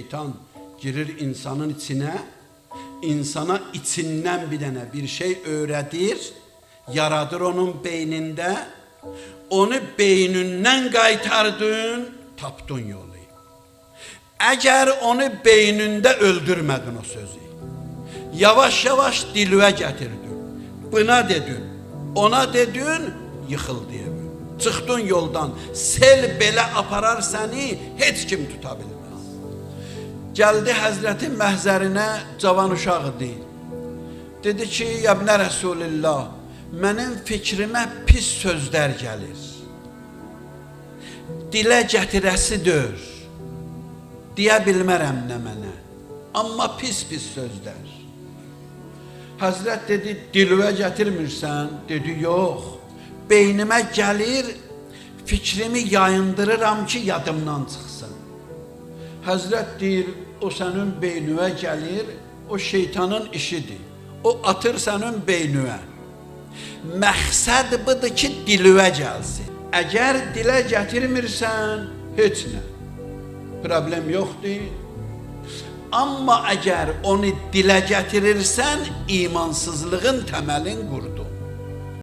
şeytan girir insanın içine, insana içinden bir tane bir şey öğretir, yaradır onun beyninde, onu beyninden qaytardın, tapdın yolu. Eğer onu beyninde öldürmedin o sözü, yavaş yavaş dilüve getirdin, buna dedin, ona dedin, yıkıldı evi. Çıxdın yoldan, sel belə aparar səni, heç kim tuta bilməz. Gəldi Həzrətin məhzərinə, cavan uşaq idi. Dedi ki, Yəbnə Rəsulillah, mənim fikrimə pis sözlər gəlir. Dilə gətirəsidir, deyə bilmərəm nə mənə, amma pis sözlər. Həzrət dedi, dilüvə gətirmirsən? Dedi, yox. Beynimə gəlir, fikrimi yayındırıram ki, yadımdan çıxsın. Həzrət deyir, o sənin beynüvə gəlir, o şeytanın işidir. O atır sənin beynüvə. Məqsəd budur ki, dilüvə gəlsin. Əgər dilə gətirmirsən, heç nə. Problem yoxdur. Amma əgər onu dilə gətirirsən, imansızlığın təməlin qurdur.